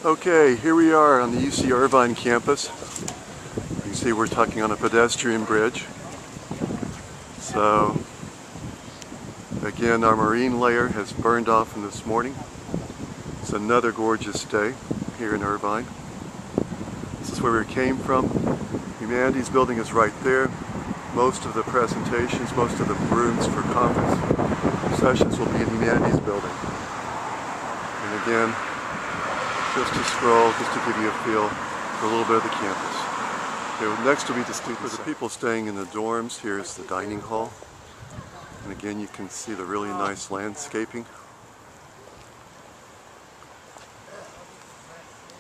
Okay, here we are on the UC Irvine campus. You can see we're tucking on a pedestrian bridge. So, again, our marine layer has burned off from this morning. It's another gorgeous day here in Irvine. This is where we came from. Humanities building is right there. Most of the presentations, most of the rooms for conference sessions will be in Humanities building. And again, just to scroll, just to give you a feel for a little bit of the campus. Okay, next will be the students. For the people staying in the dorms, here's the dining hall. And again, you can see the really nice landscaping.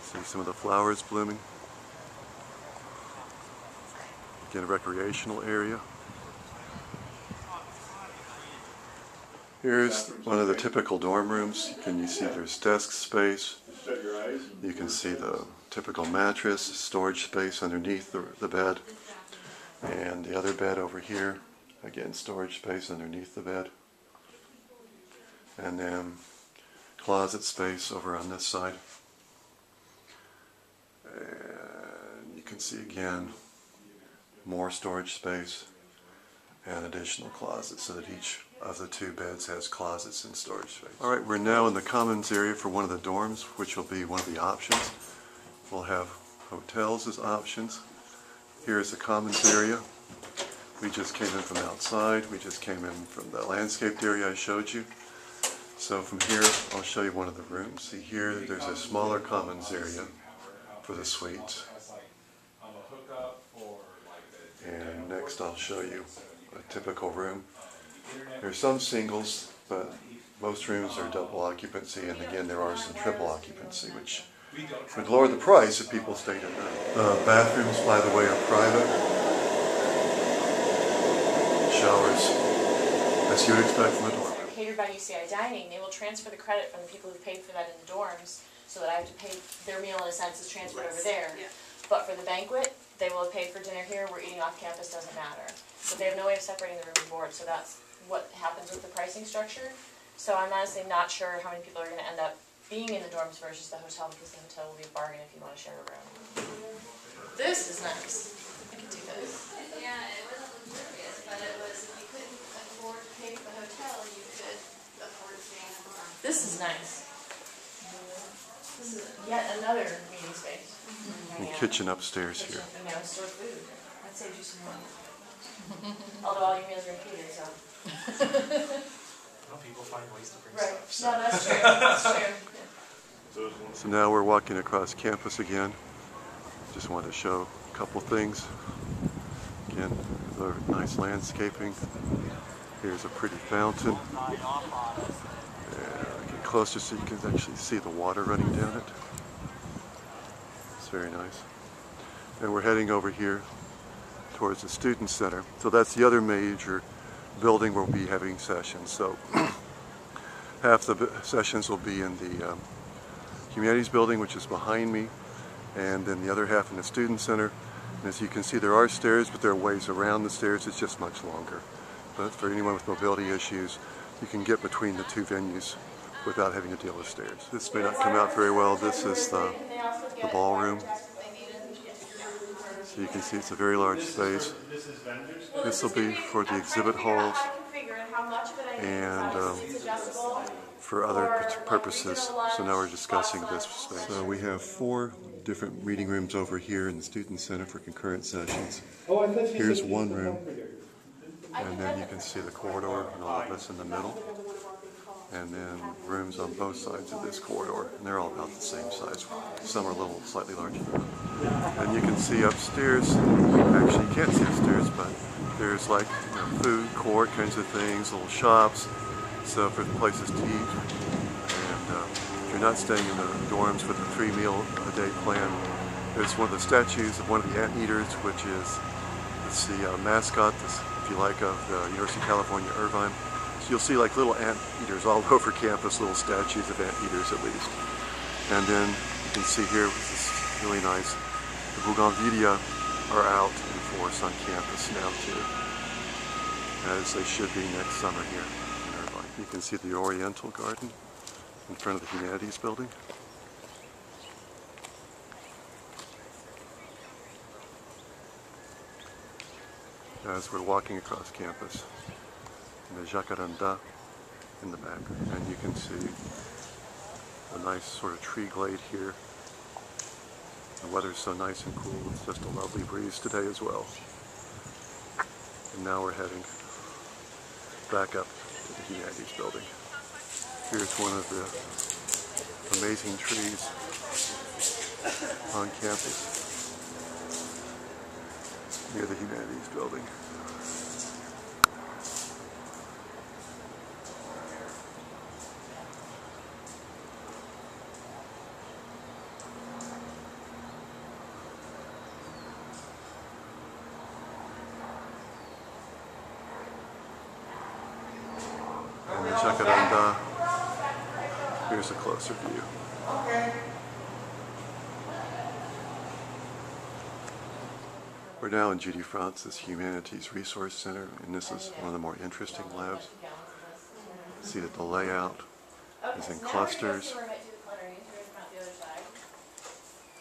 See some of the flowers blooming. Again, a recreational area. Here's one of the typical dorm rooms. You see there's desk space. You can see the typical mattress, storage space underneath the bed, and the other bed over here. Again, storage space underneath the bed. And then closet space over on this side. And you can see again more storage space and additional closets, so that each of the two beds has closets and storage space. Alright, we're now in the commons area for one of the dorms, which will be one of the options. We'll have hotels as options. Here's the commons area. We just came in from outside. We just came in from the landscaped area I showed you. So from here, I'll show you one of the rooms. See here, there's a smaller commons area for the suites. And next I'll show you a typical room. There's some singles, but most rooms are double occupancy, and again there are some triple occupancy, which would lower the price if people stayed at night. Bathrooms, by the way, are private. Showers, as you would expect from a dorm. Catered by UCI Dining, they will transfer the credit from the people who paid for that in the dorms, so that I have to pay their meal in a sense is transferred over there. Yeah. But for the banquet, they will have paid for dinner here. We're eating off campus, doesn't matter. So they have no way of separating the room and board, so that's what happens with the pricing structure. So I'm honestly not sure how many people are going to end up being in the dorms versus the hotel, because the hotel will be a bargain if you want to share a room. This is nice. I can do this. Yeah, it wasn't luxurious, but it was, if you couldn't afford to pay for the hotel, you could afford to stay in the dorm. This is nice. This is yet another meeting space. And kitchen upstairs here. You know, store food. That saves you some money. Although all your meals are included, so. Well, people find ways to bring Right. stuff. So. No, that's true. That's true. So now we're walking across campus again. Just wanted to show a couple things. Again, the nice landscaping. Here's a pretty fountain. Get closer so you can actually see the water running down it. It's very nice. And we're heading over here towards the Student Center. So that's the other major building where we'll be having sessions. So half the sessions will be in the Humanities building, which is behind me, and then the other half in the Student Center. And as you can see, there are stairs, but there are ways around the stairs. It's just much longer. But for anyone with mobility issues, you can get between the two venues without having to deal with stairs. This may not come out very well. This is the ballroom. So you can see it's a very large space. This will be for the exhibit halls and for other purposes. So now we're discussing this space. So we have 4 different reading rooms over here in the Student Center for concurrent sessions. Here's one room, and then you can see the corridor and all of this in the middle. And then rooms on both sides of this corridor, and they're all about the same size. Some are a little slightly larger. And you can see upstairs, actually you can't see upstairs, but there's like food court kinds of things, little shops, so for places to eat. And if you're not staying in the dorms with a 3-meal-a-day plan, there's one of the statues of one of the anteaters, which is, it's the mascot, if you like, of the University of California, Irvine. So you'll see like little anteaters all over campus, little statues of anteaters at least. And then you can see here, which is really nice, the bougainvillea are out in force on campus now too, as they should be next summer here in Irvine. You can see the Oriental Garden in front of the Humanities building. as we're walking across campus. And the jacaranda in the back, and you can see a nice sort of tree glade here. The weather's so nice and cool, it's just a lovely breeze today as well. And now we're heading back up to the Humanities building. Here's one of the amazing trees on campus near the Humanities building. And the jacaranda, here's a closer view. We're now in Judy France's Humanities Resource Center, and this is one of the more interesting labs. See that the layout is in clusters,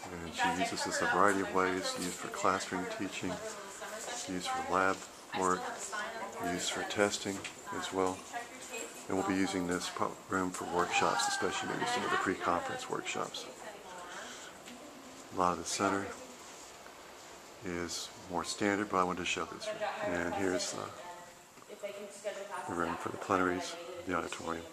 and she uses this a variety of ways, used for classroom teaching, used for lab work, used for testing as well. And we'll be using this room for workshops, especially maybe some of the pre-conference workshops. A lot of the center is more standard, but I wanted to show this room. And here's the room for the plenaries, the auditorium.